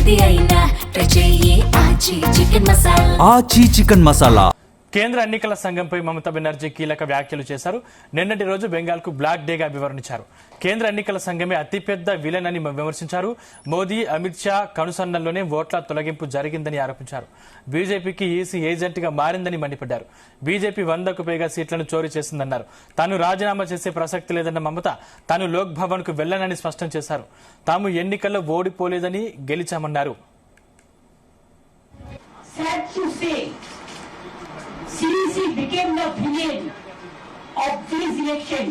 ఏది అయినా ట్రై చెయ్యి ఆచి చికెన్ మసాలా. ఆచి చికెన్ మసాలా. కేంద్ర ఎన్నికల సంఘంపై మమతా బెనర్జీ కీలక వ్యాఖ్యలు చేశారు. నిన్నటి రోజు బెంగాల్కు బ్లాక్ డేగా అభివర్ణించారు. కేంద్ర ఎన్నికల సంఘమే అతిపెద్ద విలన్ అని విమర్శించారు. మోదీ, అమిత్ షా కనుసన్నల్లోనే ఓట్ల తొలగింపు జరిగిందని ఆరోపించారు. బీజేపీకి ఈసీ ఏజెంట్గా మారిందని మండిపడ్డారు. బీజేపీ 100కు పైగా సీట్లను చోరీ చేసిందన్నారు. తాను రాజీనామా చేసే ప్రసక్తి లేదన్న మమత తాను లోక్ భవన్ కు వెళ్లనని స్పష్టం చేశారు. తాము ఎన్నికల్లో ఓడిపోలేదని గెలిచామన్నారు. CEC became the villain of this election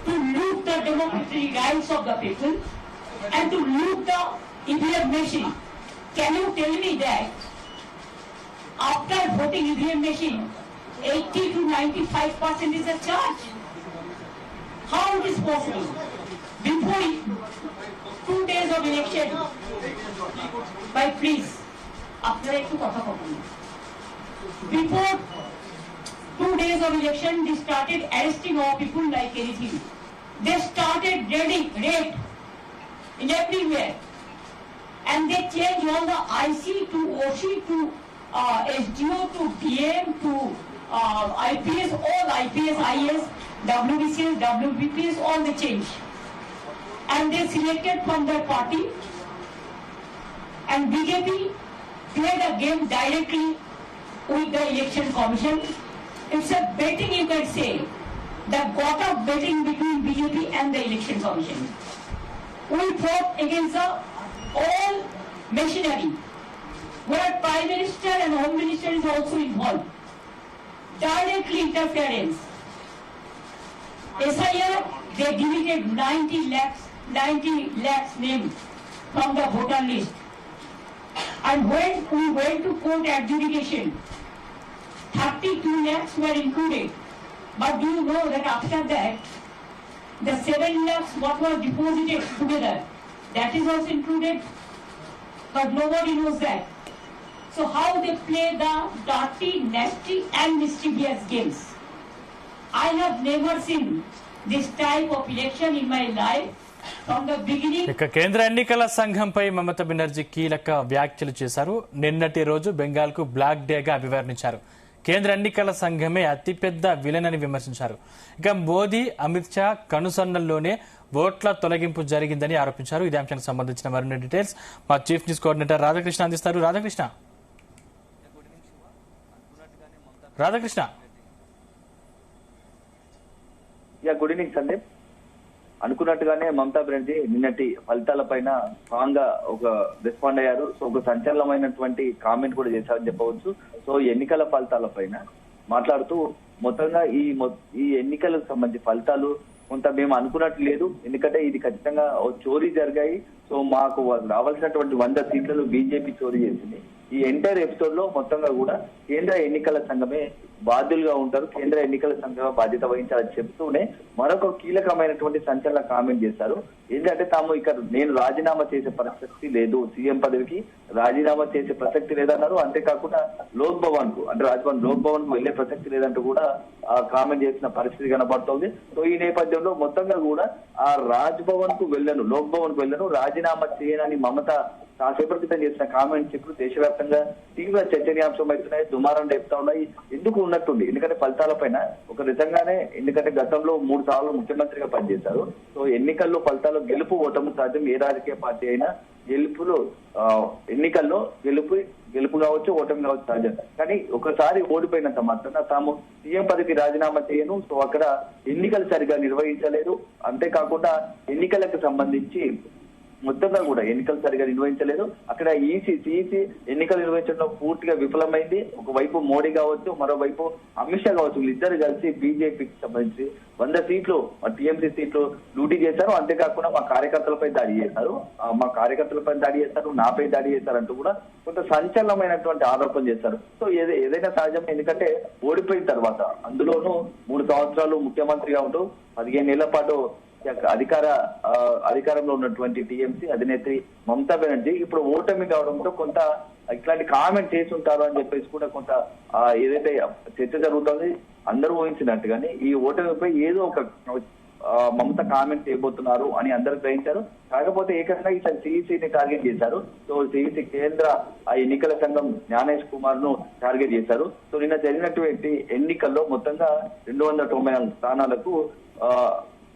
to loot the democratic rights of the people and to loot the EVM machine. Can you tell me that after voting EVM machine, 80 to 95% is a charge? How it is possible? Before 2 days of election, by please, after a before 2 days of election, they started arresting all people like anything. They started raid in everywhere. And they changed all the IC to OC to SDO to DM to IPS, all IPS, IS, WBCS, WBPS, all they changed. And they selected from their party. And BJP played a game directly with the election commission. It's a betting, you can say, the got of betting between BJP and the election commission. We fought against the all machinery, where Prime Minister and Home Minister is also involved. Directly interference. SIR, they deleted 90 lakhs names from the voter list. And when we went to court adjudication, 32 lakhs were included. But do you know that after that, the 7 lakhs what was deposited together, that is also included? But nobody knows that. So how they play the dirty, nasty and mischievous games. I have never seen this type of election in my life. ఇక కేంద్ర ఎన్నికల సంఘంపై మమతా బెనర్జీ కీలక వ్యాఖ్యలు చేశారు. నిన్నటి రోజు బెంగాల్కు black డేగా అభివర్ణించారు. కేంద్ర ఎన్నికల సంఘమే అతిపెద్ద విలన్ అని విమర్శించారు. ఇక మోదీ, అమిత్ షా కనుసన్నల్లోనే ఓట్ల తొలగింపు జరిగిందని ఆరోపించారు. ఇదే అంశానికి సంబంధించిన మరిన్ని డీటెయిల్స్ మా చీఫ్ న్యూస్ కోఆర్డినేటర్ రాధాకృష్ణ అందిస్తారు. రాధాకృష్ణ. Good evening Sandeep. అనుకున్నట్టుగానే మమతా బెనర్జీ నిన్నటి ఫలితాలపైన స్ట్రాంగ్ గా ఒక రెస్పాండ్ అయ్యారు. సో ఒక సంచలనమైనటువంటి కామెంట్ కూడా చేశారని చెప్పవచ్చు. సో ఎన్నికల ఫలితాల పైన మాట్లాడుతూ మొత్తంగా ఈ ఎన్నికలకు సంబంధించి ఫలితాలు కొంత మేము అనుకున్నట్టు లేదు, ఎందుకంటే ఇది ఖచ్చితంగా చోరీ జరిగాయి. సో మాకు రావాల్సినటువంటి 100 సీట్లను బీజేపీ చోరీ చేసింది. ఈ ఎంటైర్ ఎపిసోడ్ లో మొత్తంగా కూడా కేంద్ర ఎన్నికల సంఘమే బాధ్యులుగా ఉంటారు, కేంద్ర ఎన్నికల సంఘం బాధ్యత వహించాలని చెబుతూనే మరొక కీలకమైనటువంటి సంచలన కామెంట్ చేశారు. ఏంటంటే తాము ఇక్కడ నేను రాజీనామా చేసే ప్రసక్తి లేదు, సీఎం పదవికి రాజీనామా చేసే ప్రసక్తి లేదన్నారు. అంతేకాకుండా లోక్ భవన్ కు అంటే రాజ్భవన్ లోక్ భవన్ కు వెళ్లే ప్రసక్తి లేదంటూ కూడా కామెంట్ చేసిన పరిస్థితి కనబడుతోంది. సో ఈ నేపథ్యంలో మొత్తంగా కూడా ఆ రాజ్భవన్ కు వెళ్ళను, లోక్ భవన్ కు వెళ్ళను, రాజీనామా చేయనని మమత కాసేపటి క్రితం చేసిన కామెంట్స్ ఇప్పుడు దేశవ్యాప్తంగా తీవ్ర చర్చనీయాంశం అవుతున్నాయి, దుమారం రేపుతా ఉన్నాయి. ఎందుకు ఉన్నట్టుంది, ఎందుకంటే ఫలితాల పైన ఒక నిజంగానే, ఎందుకంటే గతంలో 3 సార్లు ముఖ్యమంత్రిగా పనిచేశారు. సో ఎన్నికల్లో ఫలితాలు గెలుపు ఓటము సాధ్యం, ఏ రాజకీయ పార్టీ అయినా ఎన్నికల్లో గెలుపు కావచ్చు, ఓటమి కావచ్చు సహజం. కానీ ఒకసారి ఓడిపోయినంత మాత్రాన తాము సీఎం పదవికి రాజీనామా చేయను. సో అక్కడ ఎన్నికలు సరిగా నిర్వహించలేదు. అంతేకాకుండా ఎన్నికలకు సంబంధించి మొత్తంగా కూడా ఎన్నికలు సరిగా నిర్వహించలేదు. అక్కడ సిఈసి ఎన్నికలు నిర్వహించడంలో పూర్తిగా విఫలమైంది. ఒకవైపు మోడీ కావచ్చు, మరోవైపు అమిత్ షా కావచ్చు, వీళ్ళిద్దరు కలిసి బీజేపీకి సంబంధించి 100 సీట్లు టీఎంసీ సీట్లు లూటీ చేశారు. అంతేకాకుండా మా కార్యకర్తలపై దాడి చేశారు, నాపై దాడి చేశారంటూ కూడా కొంత సంచలనమైనటువంటి ఆరోపణ చేశారు. సో ఏదైనా సహజం, ఎందుకంటే ఓడిపోయిన తర్వాత అందులోనూ 3 సంవత్సరాలు ముఖ్యమంత్రిగా ఉంటూ 15 ఏళ్ల పాటు అధికారంలో ఉన్నటువంటి టీఎంసీ అధినేత్రి మమతా బెనర్జీ ఇప్పుడు ఓటమి కావడంతో కొంత ఇట్లాంటి కామెంట్ చేసి ఉంటారు అని చెప్పేసి కూడా కొంత ఏదైతే చర్చ జరుగుతుంది అందరూ ఊహించినట్టుగానే ఈ ఓటమిపై ఏదో ఒక మమత కామెంట్ చేయబోతున్నారు అని అందరూ గ్రహించారు. కాకపోతే ఏకంగా ఈసారి సిఈసిని టార్గెట్ చేశారు. సో సిఈసి కేంద్ర ఎన్నికల సంఘం జ్ఞానేష్ కుమార్ ను టార్గెట్ చేశారు. సో నిన్న జరిగినటువంటి ఎన్నికల్లో మొత్తంగా 294 స్థానాలకు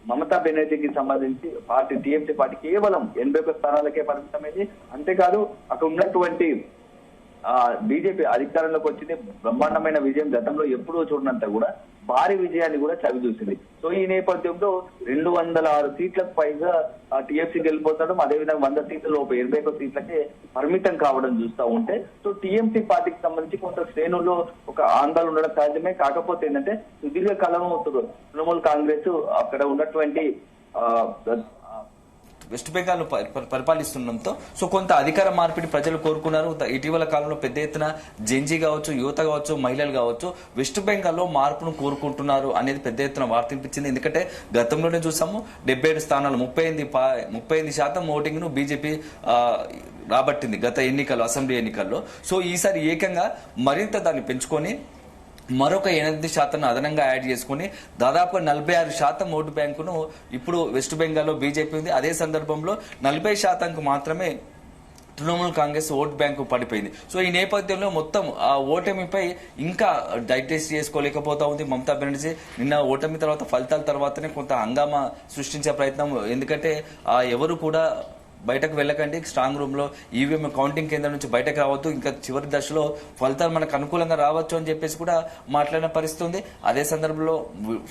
మమతా బెనర్జీకి సంబంధించి పార్టీ టీఎంసీ పార్టీ కేవలం 81 స్థానాలకే పరిమితమైంది. అంతేకాదు అక్కడ ఉన్నటువంటి బీజేపీ అధికారంలోకి వచ్చింది బ్రహ్మాండమైన విజయం, గతంలో ఎప్పుడూ చూడనంత కూడా భారీ విజయాన్ని కూడా చవి చూసింది. సో ఈ నేపథ్యంలో 206 సీట్లకు పైగా టీఎంసీ గెలిపోతాడు. అదేవిధంగా 100 సీట్లలో 81 సీట్లకే పరిమితం కావడం చూస్తూ ఉంటే సో టీఎంసీ పార్టీకి సంబంధించి కొంత శ్రేణుల్లో ఒక ఆందోళన ఉండడం సహజమే. కాకపోతే ఏంటంటే సుదీర్ఘ కాలం తృణమూల్ కాంగ్రెస్ అక్కడ ఉన్నటువంటి వెస్ట్ బెంగాల్ పరిపాలిస్తుండటంతో సో కొంత అధికార మార్పిడి ప్రజలు కోరుకున్నారు. ఇటీవల కాలంలో పెద్ద ఎత్తున జెన్జీ కావచ్చు, యువత కావచ్చు, మహిళలు కావచ్చు వెస్ట్ బెంగాల్లో మార్పును కోరుకుంటున్నారు అనేది పెద్ద ఎత్తున వార్త వినిపించింది. ఎందుకంటే గతంలోనే చూసాము 77 స్థానాలు 35% ఓటింగ్ ను బీజేపీ రాబట్టింది గత ఎన్నికల్లో, అసెంబ్లీ ఎన్నికల్లో. సో ఈసారి ఏకంగా మరింత దాన్ని పెంచుకొని మరొక 8% అదనంగా యాడ్ చేసుకుని దాదాపుగా 46% ఓటు బ్యాంకును ఇప్పుడు వెస్ట్ బెంగాల్లో బీజేపీ ఉంది. అదే సందర్భంలో 40% మాత్రమే తృణమూల్ కాంగ్రెస్ ఓట్ బ్యాంకు పడిపోయింది. సో ఈ నేపథ్యంలో మొత్తం ఆ ఓటమిపై ఇంకా డైజెస్ట్ చేసుకోలేకపోతా ఉంది మమతా బెనర్జీ. నిన్న ఓటమి తర్వాత ఫలితాల తర్వాతనే కొంత హంగామా సృష్టించే ప్రయత్నం, ఎందుకంటే ఎవరు కూడా బయటకు వెళ్ళకండి, స్ట్రాంగ్ రూమ్ లో ఈవీఎం కౌంటింగ్ కేంద్రం నుంచి బయటకు రావద్దు, ఇంకా చివరి దశలో ఫలితాలు మనకు అనుకూలంగా రావచ్చు అని చెప్పేసి కూడా మాట్లాడిన పరిస్థితి ఉంది. అదే సందర్భంలో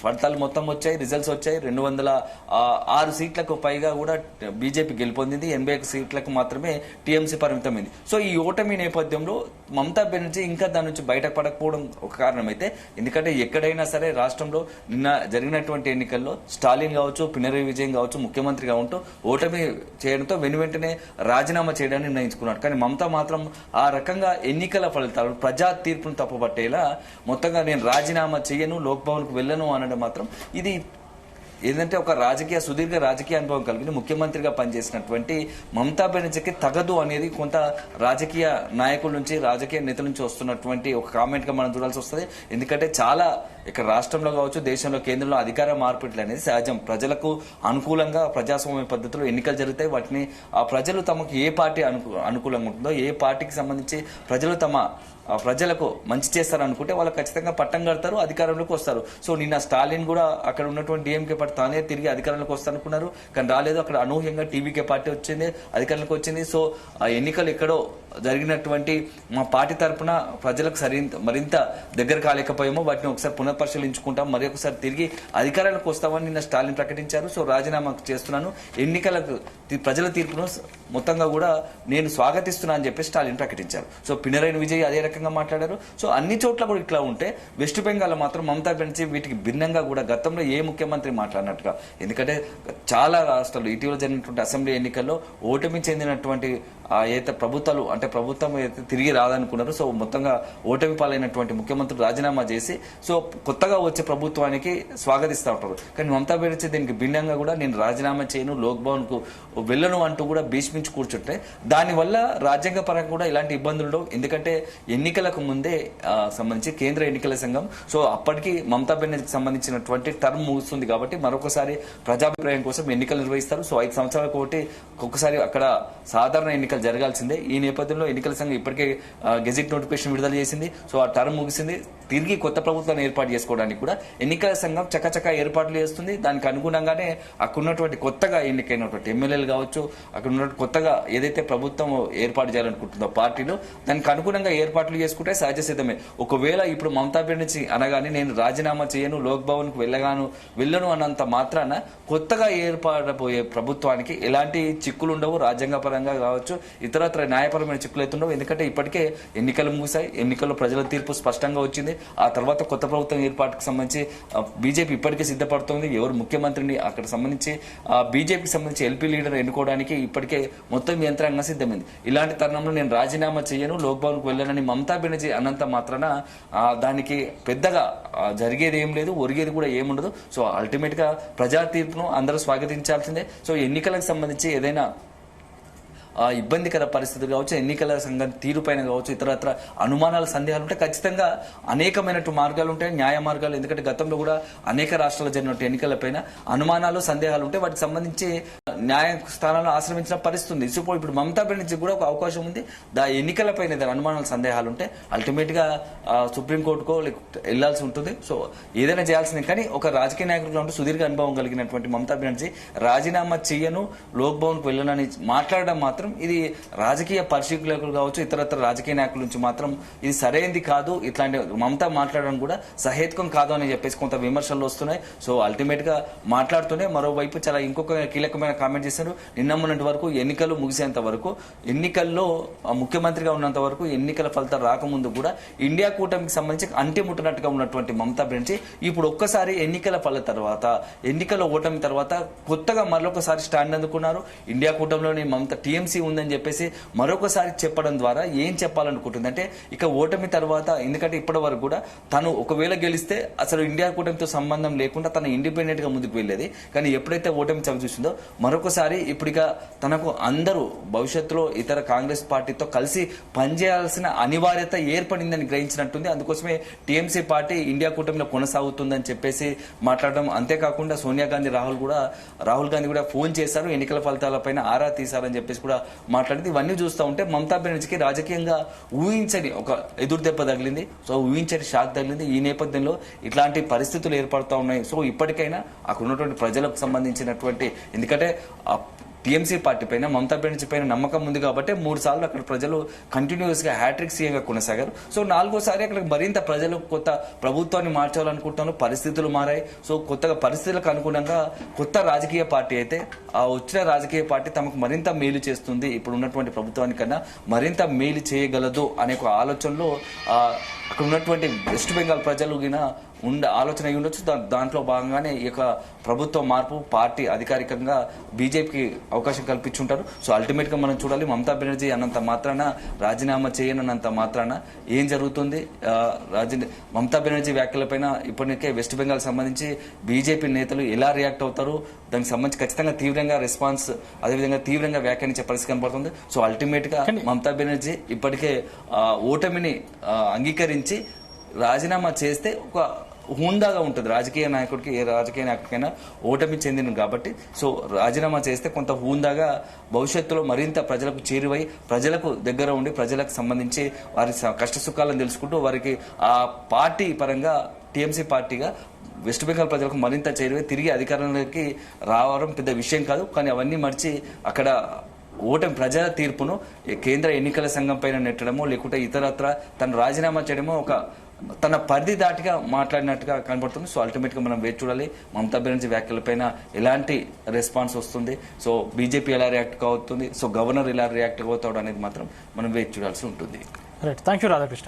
ఫలితాలు మొత్తం వచ్చాయి, రిజల్ట్స్ వచ్చాయి. 206 సీట్లకు పైగా కూడా బీజేపీ గెలుపొందింది, 81 సీట్లకు మాత్రమే టీఎంసీ పరిమితమైంది. సో ఈ ఓటమి నేపథ్యంలో మమతా బెనర్జీ ఇంకా దాని నుంచి బయటపడకపోవడం ఒక కారణమైతే, ఎందుకంటే ఎక్కడైనా సరే రాష్ట్రంలో నిన్న జరిగినటువంటి ఎన్నికల్లో స్టాలిన్ కావచ్చు, పినరయి విజయన్ కావచ్చు ముఖ్యమంత్రిగా ఉంటూ ఓటమి చేయడంతో వెనువెంటనే రాజీనామా చేయడానికి నిర్ణయించుకున్నాడు. కానీ మమతా మాత్రం ఆ రకంగా ఎన్నికల ఫలితాలు ప్రజా తీర్పును తప్పుపట్టేలా మొత్తంగా నేను రాజీనామా చేయను, లోక్ భవన్ కు వెళ్ళను అనడం మాత్రం ఇది ఏంటంటే ఒక సుదీర్ఘ రాజకీయ అనుభవం కలిగిన ముఖ్యమంత్రిగా పనిచేసినటువంటి మమతా బెనర్జీకి తగదు అనేది కొంత రాజకీయ నాయకుల నుంచి, రాజకీయ నేతల నుంచి వస్తున్నటువంటి ఒక కామెంట్ గా మనం చూడాల్సి వస్తుంది. ఎందుకంటే చాలా ఇక్కడ రాష్ట్రంలో కావచ్చు, దేశంలో, కేంద్రంలో అధికార మార్పిడులు అనేది సహజం. ప్రజలకు అనుకూలంగా ప్రజాస్వామ్య పద్ధతిలో ఎన్నికలు జరుగుతాయి. వాటిని ఆ ప్రజలు తమకు ఏ పార్టీ అనుకూలంగా ఉంటుందో, ఏ పార్టీకి సంబంధించి ప్రజలు ప్రజలకు మంచి చేస్తారనుకుంటే వాళ్ళు ఖచ్చితంగా పట్టం కడతారు, అధికారంలోకి వస్తారు. సో నిన్న స్టాలిన్ కూడా అక్కడ ఉన్నటువంటి డిఎంకే పార్టీ తానే తిరిగి అధికారంలోకి వస్తారనుకున్నారు, కానీ రాలేదు. అక్కడ అనూహ్యంగా టీవీకే పార్టీ వచ్చింది, అధికారంలోకి వచ్చింది. సో ఆ ఎన్నికలు ఎక్కడో జరిగినటువంటి మా పార్టీ తరఫున ప్రజలకు మరింత దగ్గర కాలేకపోయామో వాటిని ఒకసారి పునఃపరిశీలించుకుంటాం, మరి ఒకసారి తిరిగి అధికారాలకు వస్తామని నిన్న స్టాలిన్ ప్రకటించారు. సో రాజీనామా చేస్తున్నాను, ఎన్నికలకు ప్రజల తీర్పును మొత్తంగా కూడా నేను స్వాగతిస్తున్నా అని చెప్పి స్టాలిన్ ప్రకటించారు. సో పినరయి విజయ్ అదే రకంగా మాట్లాడారు. సో అన్ని చోట్ల కూడా ఇట్లా ఉంటే వెస్ట్ బెంగాల్ మాత్రం మమతా బెనర్జీ వీటికి భిన్నంగా కూడా గతంలో ఏ ముఖ్యమంత్రి మాట్లాడినట్టుగా, ఎందుకంటే చాలా రాష్ట్రాలు ఇటీవల జరిగినటువంటి అసెంబ్లీ ఎన్నికల్లో ఓటమి చెందినటువంటి ఏదైతే ప్రభుత్వాలు అంటే ప్రభుత్వం అయితే తిరిగి రాదనుకున్నారు. సో మొత్తంగా ఓటమి పాలైనటువంటి ముఖ్యమంత్రులు రాజీనామా చేసి సో కొత్తగా వచ్చే ప్రభుత్వానికి స్వాగతిస్తూ ఉంటారు. కానీ మమతా బెనర్జీ దీనికి భిన్నంగా కూడా నేను రాజీనామా చేయను, లోక్ భవన్ కు వెళ్ళను అంటూ కూడా భీష్మించి కూర్చుంటే దానివల్ల రాజ్యాంగ పరంగా కూడా ఇలాంటి ఇబ్బందులు ఉండవు. ఎందుకంటే ఎన్నికలకు ముందే సంబంధించి కేంద్ర ఎన్నికల సంఘం సో అప్పటికి మమతా బెనర్జీకి సంబంధించినటువంటి టర్మ్ ముగుస్తుంది కాబట్టి మరొకసారి ప్రజాభిప్రాయం కోసం ఎన్నికలు నిర్వహిస్తారు. సో 5 సంవత్సరాలకు ఒక్కొక్కసారి అక్కడ సాధారణ ఎన్నికలు జరగాల్సిందే. ఈ నేపథ్యంలో ఎన్నికల సంఘం ఇప్పటికే గెజిట్ నోటిఫికేషన్ విడుదల చేసింది. సో ఆ టర్మ్ ముగిసింది, తిరిగి కొత్త ప్రభుత్వాన్ని ఏర్పాటు చేసుకోవడానికి కూడా ఎన్నికల సంఘం చకచకా ఏర్పాట్లు చేస్తుంది. దానికి అనుగుణంగానే అక్కడ ఉన్నటువంటి కొత్తగా ఎన్నికైనటువంటి ఎమ్మెల్యేలు కావచ్చు, అక్కడ ఉన్నటువంటి కొత్తగా ఏదైతే ప్రభుత్వం ఏర్పాటు చేయాలనుకుంటుందో పార్టీలు దానికి అనుగుణంగా ఏర్పాట్లు చేసుకుంటే సహజ సిద్ధమే. ఒకవేళ ఇప్పుడు మమతా బెనర్జీ అనగానే నేను రాజీనామా చేయను, లోక్ భవన్ కు వెళ్ళను అన్నంత మాత్రాన కొత్తగా ఏర్పడబోయే ప్రభుత్వానికి ఎలాంటి చిక్కులు ఉండవు, రాజ్యాంగ పరంగా కావచ్చు, ఇతరత్ర న్యాయపరమైన చిక్కులు అయితే ఉండవు. ఎందుకంటే ఇప్పటికే ఎన్నికలు ముగిశాయి, ఎన్నికల్లో ప్రజల తీర్పు స్పష్టంగా వచ్చింది. ఆ తర్వాత కొత్త ప్రభుత్వం ఏర్పాటుకు సంబంధించి బీజేపీ ఇప్పటికే సిద్ధపడుతోంది. ఎవరు ముఖ్యమంత్రిని అక్కడ సంబంధించి బీజేపీకి సంబంధించి ఎల్పీ లీడర్ ఎన్నుకోవడానికి ఇప్పటికే మొత్తం యంత్రాంగం సిద్ధమైంది. ఇలాంటి తరుణంలో నేను రాజీనామా చేయను, లోక్ భవన్ కు వెళ్ళనని మమతా బెనర్జీ అన్నంత మాత్రాన దానికి పెద్దగా జరిగేది ఏం లేదు, ఒరిగేది కూడా ఏముండదు. సో అల్టిమేట్ గా ప్రజా తీర్పును అందరూ స్వాగతించాల్సిందే. సో ఎన్నికలకు సంబంధించి ఏదైనా ఇబ్బందికర పరిస్థితులు కావచ్చు, ఎన్నికల సంఘం తీరుపైన కావచ్చు, ఇతరత్ర అనుమానాల సందేహాలు ఉంటే ఖచ్చితంగా అనేకమైనటువంటి మార్గాలు ఉంటాయి, న్యాయ మార్గాలు. ఎందుకంటే గతంలో కూడా అనేక రాష్ట్రాల్లో జరిగినట్టు ఎన్నికలపైన అనుమానాలు సందేహాలు ఉంటే వాటికి సంబంధించి న్యాయ స్థానాలను ఆశ్రమించిన పరిస్థితి ఉంది. సో ఇప్పుడు మమతా బెనర్జీ కూడా ఒక అవకాశం ఉంది. ఎన్నికలపైన ఏదైనా అనుమానాలు సందేహాలు ఉంటే అల్టిమేట్ గా సుప్రీంకోర్టుకో లేకపోతే వెళ్లాల్సి ఉంటుంది. సో ఏదైనా చేయాల్సిందే. కానీ ఒక రాజకీయ నాయకుడిగా ఉంటూ సుదీర్ఘ అనుభవం కలిగినటువంటి మమతా బెనర్జీ రాజీనామా చెయ్యను, లోక్ భవన్ కు వెళ్ళనని మాట్లాడడం మాత్రం ఇది రాజకీయ పరిశీలకులు కావచ్చు, ఇతరత్ర రాజకీయ నాయకుల నుంచి మాత్రం ఇది సరైనది కాదు. ఇట్లాంటి మమతా మాట్లాడడం కూడా సహేతుకం కాదు అని చెప్పేసి కొంత విమర్శలు వస్తున్నాయి. సో అల్టిమేట్ గా మాట్లాడుతూనే మరోవైపు చాలా ఇంకొక కీలకమైన కామెంట్ చేశారు. నిన్న మొన్నటి వరకు ఎన్నికలు ముగిసేంత వరకు, ఎన్నికల్లో ముఖ్యమంత్రిగా ఉన్నంత వరకు, ఎన్నికల ఫలితాలు రాకముందు కూడా ఇండియా కూటమికి సంబంధించి అంటిముట్టినట్టుగా ఉన్నటువంటి మమతా బెనర్జీ ఇప్పుడు ఒక్కసారి ఎన్నికల ఫలిత తర్వాత, ఎన్నికల ఓటమి తర్వాత కొత్తగా మరొకసారి స్టాండ్ అందుకున్నారు. ఇండియా కూటమిలోని మమతా టీఎంసీ ఉందని చెప్పేసి మరొకసారి చెప్పడం ద్వారా ఏం చెప్పాలనుకుంటుంది అంటే ఇక ఓటమి తర్వాత, ఎందుకంటే ఇప్పటి వరకు కూడా తను ఒకవేళ గెలిస్తే అసలు ఇండియా కూటమితో సంబంధం లేకుండా తను ఇండిపెండెంట్ గా ముందుకు వెళ్లేది. కానీ ఎప్పుడైతే ఓటమి చవి చూసిందో మరొకసారి ఇప్పుడు ఇక తనకు అందరూ భవిష్యత్తులో ఇతర కాంగ్రెస్ పార్టీతో కలిసి పనిచేయాల్సిన అనివార్యత ఏర్పడిందని గ్రహించినట్టుంది. అందుకోసమే టీఎంసీ పార్టీ ఇండియా కూటమిలో కొనసాగుతుందని చెప్పేసి మాట్లాడడం. అంతేకాకుండా సోనియా గాంధీ, రాహుల్ గాంధీ కూడా ఫోన్ చేశారు, ఎన్నికల ఫలితాలపైన ఆరా తీశారని చెప్పేసి కూడా మాట్లాడింది. ఇవన్నీ చూస్తూ ఉంటే మమతా బెనర్జీకి రాజకీయంగా ఊహించని ఒక ఎదురు దెబ్బ తగిలింది. సో ఊహించని షాక్ తగిలింది. ఈ నేపథ్యంలో ఇట్లాంటి పరిస్థితులు ఏర్పడుతూ ఉన్నాయి. సో ఇప్పటికైనా అక్కడ ఉన్నటువంటి ప్రజలకు సంబంధించినటువంటి, ఎందుకంటే టీఎంసీ పార్టీ పైన మమతా బెనర్జీ పైన నమ్మకం ఉంది కాబట్టి 3 సార్లు అక్కడ ప్రజలు కంటిన్యూస్ గా హ్యాట్రిక్ సీఎంగా కొనసాగారు. సో 4గోసారి అక్కడ మరింత ప్రజలు కొత్త ప్రభుత్వాన్ని మార్చాలనుకుంటున్నారు. పరిస్థితులు మారాయి. సో కొత్తగా పరిస్థితులకు అనుగుణంగా కొత్త రాజకీయ పార్టీ అయితే ఆ వచ్చిన రాజకీయ పార్టీ తమకు మరింత మేలు చేస్తుంది, ఇప్పుడు ఉన్నటువంటి ప్రభుత్వానికన్నా మరింత మేలు చేయగలదు అనే ఒక ఆలోచనలో అక్కడ ఉన్నటువంటి వెస్ట్ బెంగాల్ ప్రజలు ఆలోచన అయి ఉండొచ్చు. దాంట్లో భాగంగానే ఈ యొక్క ప్రభుత్వ మార్పు, పార్టీ అధికారికంగా బీజేపీకి అవకాశం కల్పించుంటారు. సో అల్టిమేట్ గా మనం చూడాలి. మమతా బెనర్జీ అన్నంత మాత్రాన, రాజీనామా చేయనంత మాత్రాన ఏం జరుగుతుంది? మమతా బెనర్జీ వ్యాఖ్యలపైన ఇప్పటికే వెస్ట్ బెంగాల్ సంబంధించి బీజేపీ నేతలు ఎలా రియాక్ట్ అవుతారు, దానికి సంబంధించి ఖచ్చితంగా తీవ్రంగా రెస్పాన్స్, అదేవిధంగా తీవ్రంగా వ్యాఖ్యానించే పరిస్థితి కనబడుతుంది. సో అల్టిమేట్ గా మమతా బెనర్జీ ఇప్పటికే ఓటమిని అంగీకరించి రాజీనామా చేస్తే ఒక హుందాగా ఉంటుంది రాజకీయ నాయకుడికి. ఏ రాజకీయ నాయకుడికైనా ఓటమి చెందిన కాబట్టి సో రాజీనామా చేస్తే కొంత హుందాగా భవిష్యత్తులో మరింత ప్రజలకు చేరువై, ప్రజలకు దగ్గర ఉండి, ప్రజలకు సంబంధించి వారి కష్ట సుఖాలను తెలుసుకుంటూ వారికి ఆ పార్టీ పరంగా టీఎంసీ పార్టీగా వెస్ట్ బెంగాల్ ప్రజలకు మరింత చేరువై తిరిగి అధికారంలోకి రావడం పెద్ద విషయం కాదు. కానీ అవన్నీ మర్చి అక్కడ ఓటమి ప్రజల తీర్పును కేంద్ర ఎన్నికల సంఘం పైన నెట్టడమో లేకుంటే ఇతరత్ర తను రాజీనామా చేయడమో ఒక తన పరిధి దాటిగా మాట్లాడినట్టుగా కనబడుతుంది. సో అల్టిమేట్ గా మనం వేచి చూడాలి మమతా బెనర్జీ వ్యాఖ్యలపైన ఎలాంటి రెస్పాన్స్ వస్తుంది, సో బీజేపీ ఎలా రియాక్ట్ అవుతుంది, సో గవర్నర్ ఎలా రియాక్ట్ అవుతాడు అనేది మాత్రం మనం వేచి చూడాల్సి ఉంటుంది. Right, thank you Radhakrishna.